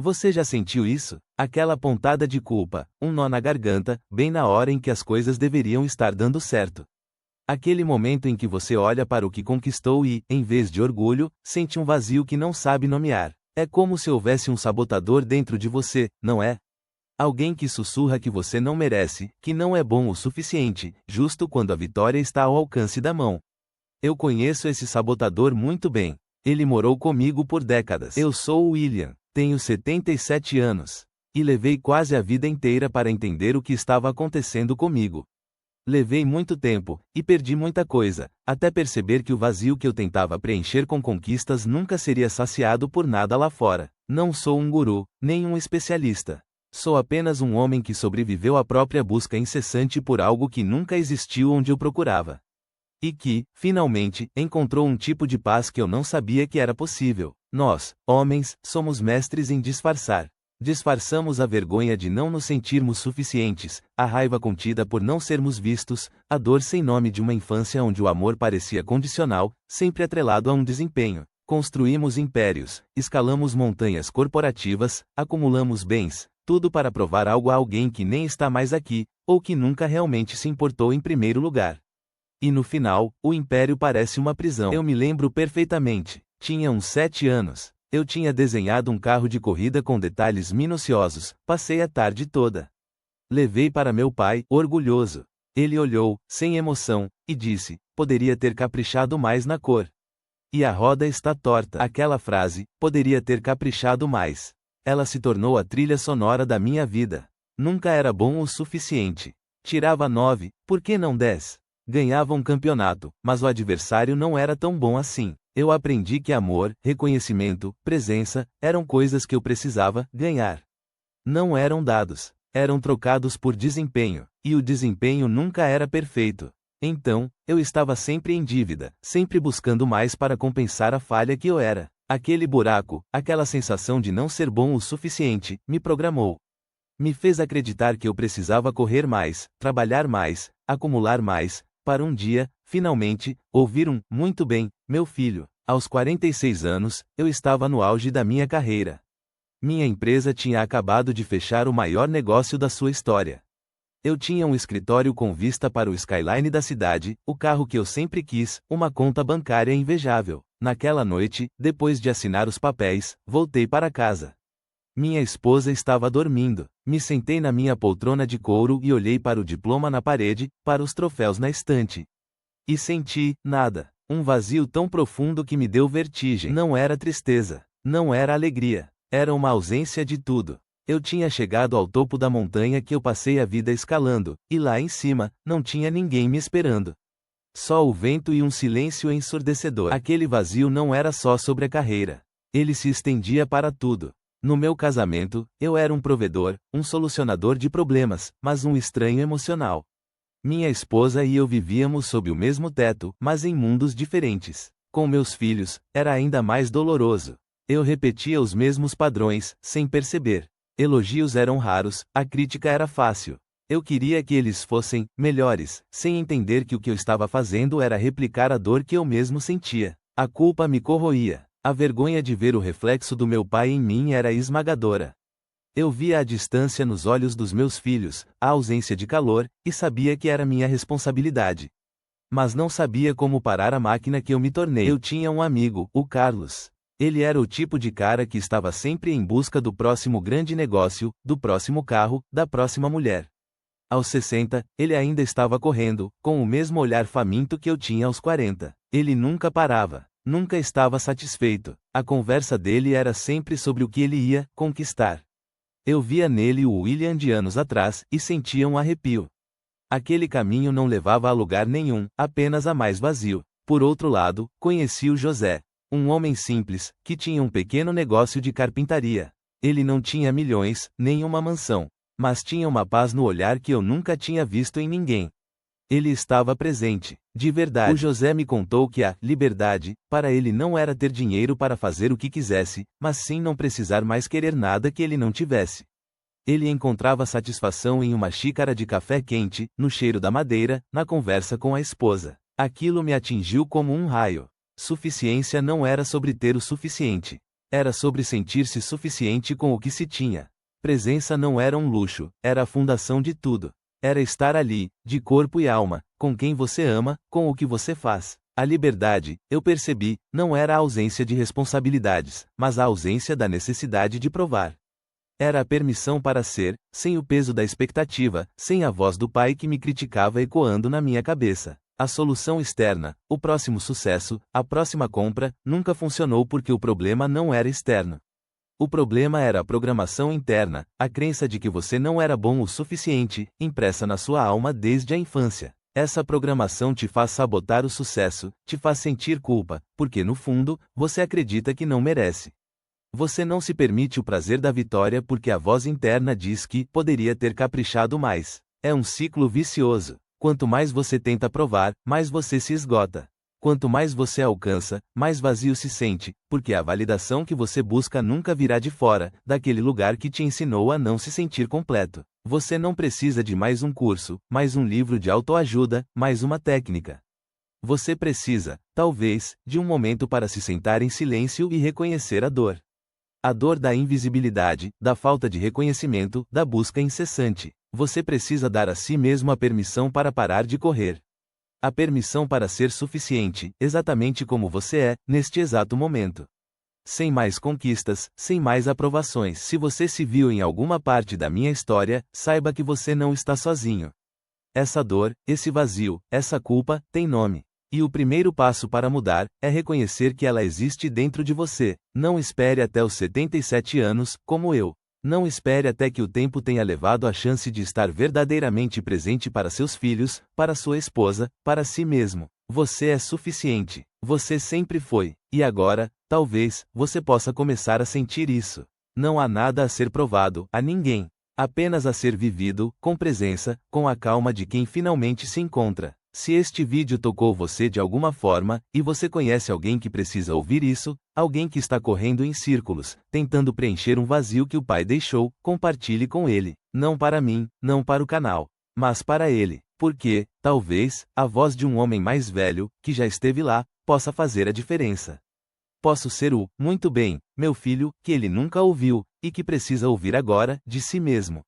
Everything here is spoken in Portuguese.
Você já sentiu isso? Aquela pontada de culpa, um nó na garganta, bem na hora em que as coisas deveriam estar dando certo. Aquele momento em que você olha para o que conquistou e, em vez de orgulho, sente um vazio que não sabe nomear. É como se houvesse um sabotador dentro de você, não é? Alguém que sussurra que você não merece, que não é bom o suficiente, justo quando a vitória está ao alcance da mão. Eu conheço esse sabotador muito bem. Ele morou comigo por décadas. Eu sou o William, tenho 77 anos. E levei quase a vida inteira para entender o que estava acontecendo comigo. Levei muito tempo, e perdi muita coisa, até perceber que o vazio que eu tentava preencher com conquistas nunca seria saciado por nada lá fora. Não sou um guru, nem um especialista. Sou apenas um homem que sobreviveu à própria busca incessante por algo que nunca existiu onde eu procurava. E que, finalmente, encontrou um tipo de paz que eu não sabia que era possível. Nós, homens, somos mestres em disfarçar. Disfarçamos a vergonha de não nos sentirmos suficientes, a raiva contida por não sermos vistos, a dor sem nome de uma infância onde o amor parecia condicional, sempre atrelado a um desempenho. Construímos impérios, escalamos montanhas corporativas, acumulamos bens, tudo para provar algo a alguém que nem está mais aqui, ou que nunca realmente se importou em primeiro lugar. E no final, o império parece uma prisão. Eu me lembro perfeitamente. Tinha uns 7 anos. Eu tinha desenhado um carro de corrida com detalhes minuciosos, passei a tarde toda. Levei para meu pai, orgulhoso. Ele olhou, sem emoção, e disse: poderia ter caprichado mais na cor. E a roda está torta. Aquela frase, poderia ter caprichado mais. Ela se tornou a trilha sonora da minha vida. Nunca era bom o suficiente. Tirava 9, por que não 10? Ganhava um campeonato, mas o adversário não era tão bom assim. Eu aprendi que amor, reconhecimento, presença, eram coisas que eu precisava ganhar. Não eram dados, eram trocados por desempenho, e o desempenho nunca era perfeito. Então, eu estava sempre em dívida, sempre buscando mais para compensar a falha que eu era. Aquele buraco, aquela sensação de não ser bom o suficiente, me programou. Me fez acreditar que eu precisava correr mais, trabalhar mais, acumular mais, para um dia, finalmente, ouvir muito bem, meu filho. Aos 46 anos, eu estava no auge da minha carreira. Minha empresa tinha acabado de fechar o maior negócio da sua história. Eu tinha um escritório com vista para o skyline da cidade, o carro que eu sempre quis, uma conta bancária invejável. Naquela noite, depois de assinar os papéis, voltei para casa. Minha esposa estava dormindo. Me sentei na minha poltrona de couro e olhei para o diploma na parede, para os troféus na estante. E senti, nada. Um vazio tão profundo que me deu vertigem. Não era tristeza. Não era alegria. Era uma ausência de tudo. Eu tinha chegado ao topo da montanha que eu passei a vida escalando, e lá em cima, não tinha ninguém me esperando. Só o vento e um silêncio ensurdecedor. Aquele vazio não era só sobre a carreira. Ele se estendia para tudo. No meu casamento, eu era um provedor, um solucionador de problemas, mas um estranho emocional. Minha esposa e eu vivíamos sob o mesmo teto, mas em mundos diferentes. Com meus filhos, era ainda mais doloroso. Eu repetia os mesmos padrões, sem perceber. Elogios eram raros, a crítica era fácil. Eu queria que eles fossem melhores, sem entender que o que eu estava fazendo era replicar a dor que eu mesmo sentia. A culpa me corroía. A vergonha de ver o reflexo do meu pai em mim era esmagadora. Eu via a distância nos olhos dos meus filhos, a ausência de calor, e sabia que era minha responsabilidade. Mas não sabia como parar a máquina que eu me tornei. Eu tinha um amigo, o Carlos. Ele era o tipo de cara que estava sempre em busca do próximo grande negócio, do próximo carro, da próxima mulher. Aos 60, ele ainda estava correndo, com o mesmo olhar faminto que eu tinha aos 40. Ele nunca parava. Nunca estava satisfeito. A conversa dele era sempre sobre o que ele ia conquistar. Eu via nele o William de anos atrás, e sentia um arrepio. Aquele caminho não levava a lugar nenhum, apenas a mais vazio. Por outro lado, conheci o José. Um homem simples, que tinha um pequeno negócio de carpintaria. Ele não tinha milhões, nem uma mansão. Mas tinha uma paz no olhar que eu nunca tinha visto em ninguém. Ele estava presente, de verdade. O José me contou que a liberdade, para ele não era ter dinheiro para fazer o que quisesse, mas sim não precisar mais querer nada que ele não tivesse. Ele encontrava satisfação em uma xícara de café quente, no cheiro da madeira, na conversa com a esposa. Aquilo me atingiu como um raio. Suficiência não era sobre ter o suficiente. Era sobre sentir-se suficiente com o que se tinha. Presença não era um luxo, era a fundação de tudo. Era estar ali, de corpo e alma, com quem você ama, com o que você faz. A liberdade, eu percebi, não era a ausência de responsabilidades, mas a ausência da necessidade de provar. Era a permissão para ser, sem o peso da expectativa, sem a voz do pai que me criticava ecoando na minha cabeça. A solução externa, o próximo sucesso, a próxima compra, nunca funcionou porque o problema não era externo. O problema era a programação interna, a crença de que você não era bom o suficiente, impressa na sua alma desde a infância. Essa programação te faz sabotar o sucesso, te faz sentir culpa, porque no fundo, você acredita que não merece. Você não se permite o prazer da vitória porque a voz interna diz que poderia ter caprichado mais. É um ciclo vicioso. Quanto mais você tenta provar, mais você se esgota. Quanto mais você alcança, mais vazio se sente, porque a validação que você busca nunca virá de fora, daquele lugar que te ensinou a não se sentir completo. Você não precisa de mais um curso, mais um livro de autoajuda, mais uma técnica. Você precisa, talvez, de um momento para se sentar em silêncio e reconhecer a dor. A dor da invisibilidade, da falta de reconhecimento, da busca incessante. Você precisa dar a si mesmo a permissão para parar de correr. A permissão para ser suficiente, exatamente como você é, neste exato momento. Sem mais conquistas, sem mais aprovações. Se você se viu em alguma parte da minha história, saiba que você não está sozinho. Essa dor, esse vazio, essa culpa, tem nome. E o primeiro passo para mudar, é reconhecer que ela existe dentro de você. Não espere até os 77 anos, como eu. Não espere até que o tempo tenha levado a chance de estar verdadeiramente presente para seus filhos, para sua esposa, para si mesmo. Você é suficiente. Você sempre foi. E agora, talvez, você possa começar a sentir isso. Não há nada a ser provado, a ninguém. Apenas a ser vivido, com presença, com a calma de quem finalmente se encontra. Se este vídeo tocou você de alguma forma, e você conhece alguém que precisa ouvir isso, alguém que está correndo em círculos, tentando preencher um vazio que o pai deixou, compartilhe com ele. Não para mim, não para o canal, mas para ele. Porque, talvez, a voz de um homem mais velho, que já esteve lá, possa fazer a diferença. Posso ser o, muito bem, meu filho, que ele nunca ouviu, e que precisa ouvir agora, de si mesmo.